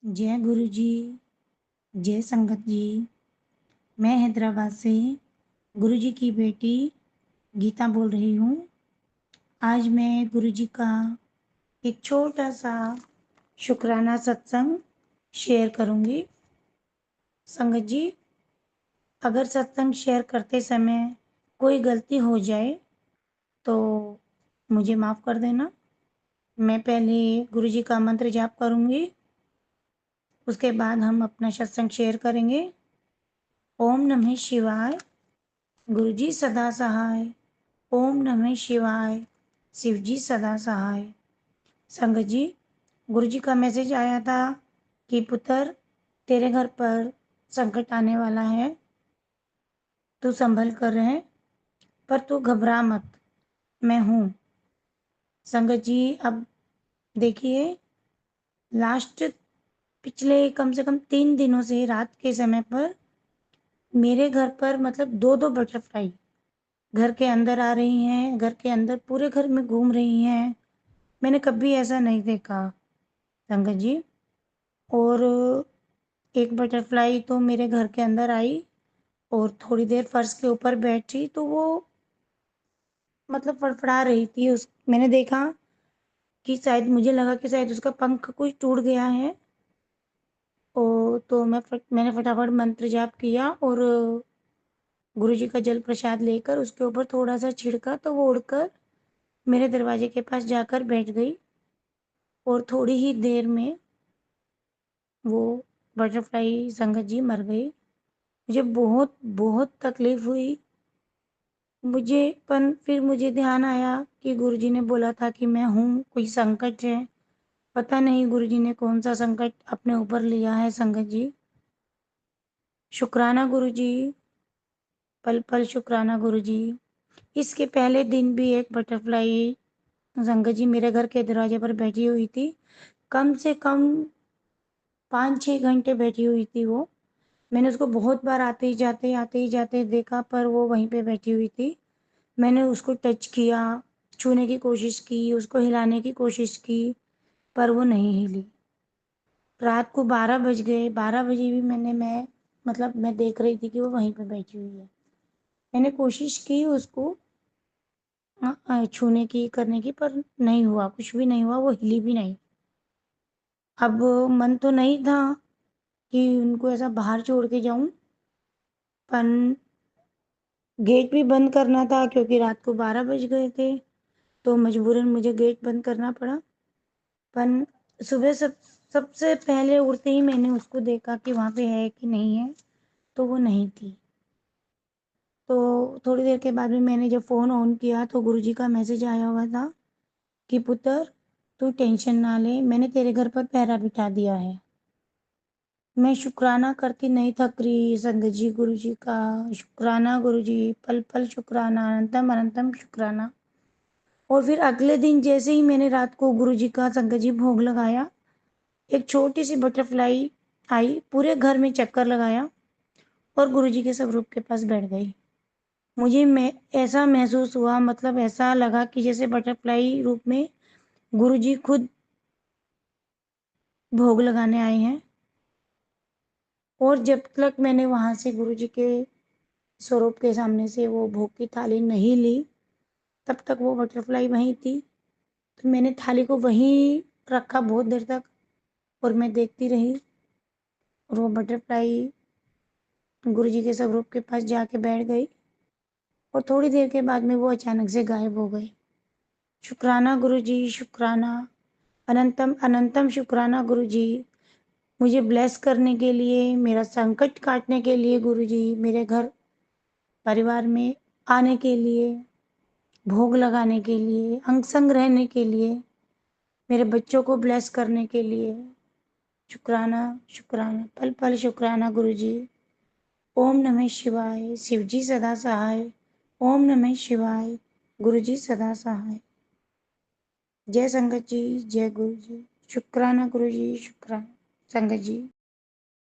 जय गुरु जी, जय संगत जी। मैं हैदराबाद से गुरु जी की बेटी गीता बोल रही हूँ। आज मैं गुरु जी का एक छोटा सा शुक्राना सत्संग शेयर करूँगी। संगत जी, अगर सत्संग शेयर करते समय कोई गलती हो जाए तो मुझे माफ़ कर देना। मैं पहले गुरु जी का मंत्र जाप करूँगी, उसके बाद हम अपना सत्संग शेयर करेंगे। ओम नमः शिवाय। गुरु जी सदा सहाय। ओम नमः शिवाय। शिव जी सदा सहाय। संगत जी, गुरु जी का मैसेज आया था कि पुत्र, तेरे घर पर संकट आने वाला है, तू संभल कर रहे, पर तू घबरा मत, मैं हूँ। संगत जी, अब देखिए, लास्ट पिछले कम से कम 3 दिनों से रात के समय पर मेरे घर पर मतलब दो दो बटरफ्लाई घर के अंदर आ रही हैं, घर के अंदर पूरे घर में घूम रही हैं। मैंने कभी ऐसा नहीं देखा संगत जी। और एक बटरफ्लाई तो मेरे घर के अंदर आई और थोड़ी देर फर्श के ऊपर बैठी तो वो मतलब फड़फड़ा रही थी। उस मैंने देखा कि शायद, मुझे लगा कि शायद उसका पंख कुछ टूट गया है। और तो मैंने फटाफट मंत्र जाप किया और गुरु जी का जल प्रसाद लेकर उसके ऊपर थोड़ा सा छिड़का तो वो उड़कर मेरे दरवाजे के पास जाकर बैठ गई। और थोड़ी ही देर में वो बटरफ्लाई संगत जी मर गई। मुझे बहुत बहुत तकलीफ हुई। फिर मुझे ध्यान आया कि गुरुजी ने बोला था कि मैं हूँ, कोई संकट है। पता नहीं गुरुजी ने कौन सा संकट अपने ऊपर लिया है संगत जी। शुक्राना गुरुजी, पल पल शुक्राना गुरुजी। इसके पहले दिन भी एक बटरफ्लाई संगत जी मेरे घर के दरवाजे पर बैठी हुई थी। कम से कम 5-6 घंटे बैठी हुई थी वो। मैंने उसको बहुत बार आते ही जाते देखा, पर वो वहीं पे बैठी हुई थी। मैंने उसको टच किया, छूने की कोशिश की, उसको हिलाने की कोशिश की, पर वो नहीं हिली। रात को 12 बज गए, 12 बजे भी मैं देख रही थी कि वो वहीं पे बैठी हुई है। मैंने कोशिश की उसको छूने की, करने की, पर नहीं हुआ, कुछ भी नहीं हुआ, वो हिली भी नहीं। अब मन तो नहीं था कि उनको ऐसा बाहर छोड़ के जाऊं, पर गेट भी बंद करना था क्योंकि रात को 12 बज गए थे, तो मजबूरन मुझे गेट बंद करना पड़ा। पर सुबह सबसे पहले उठते ही मैंने उसको देखा कि वहाँ पे है कि नहीं है, तो वो नहीं थी। तो थोड़ी देर के बाद में मैंने जब फ़ोन ऑन किया तो गुरुजी का मैसेज आया हुआ था कि पुत्र, तू टेंशन ना ले, मैंने तेरे घर पर पहरा बिठा दिया है। मैं शुक्राना करती नहीं थक रही संगत जी, गुरु जी का शुक्राना। गुरु जी, पल पल शुक्राना, अनंतम अनंतम शुक्राना। और फिर अगले दिन जैसे ही मैंने रात को गुरु जी का संगत जी भोग लगाया, एक छोटी सी बटरफ्लाई आई, पूरे घर में चक्कर लगाया और गुरु जी के स्वरूप के पास बैठ गई। मुझे मैं ऐसा महसूस हुआ, मतलब ऐसा लगा कि जैसे बटरफ्लाई रूप में गुरु जी खुद भोग लगाने आए हैं। और जब तक मैंने वहाँ से गुरु जी के स्वरूप के सामने से वो भोग की थाली नहीं ली, तब तक वो बटरफ्लाई वहीं थी। तो मैंने थाली को वहीं रखा बहुत देर तक और मैं देखती रही। और वो बटरफ्लाई गुरु जी के स्वरूप के पास जाके बैठ गई और थोड़ी देर के बाद में वो अचानक से गायब हो गई। शुक्राना गुरु जी, शुक्राना, अनंतम अनंतम शुक्राना गुरु जी। मुझे ब्लेस करने के लिए, मेरा संकट काटने के लिए गुरु जी, मेरे घर परिवार में आने के लिए, भोग लगाने के लिए, अंग संग रहने के लिए, मेरे बच्चों को ब्लेस करने के लिए। शुक्राना, शुक्राना, पल पल शुक्राना गुरु जी। ओम नमः शिवाय। शिव जी सदा सहाय। ओम नमः शिवाय। गुरु जी सदा सहाय। जय संगत जी, जय गुरु जी। शुक्राना गुरु जी, शुक्राना संगत जी।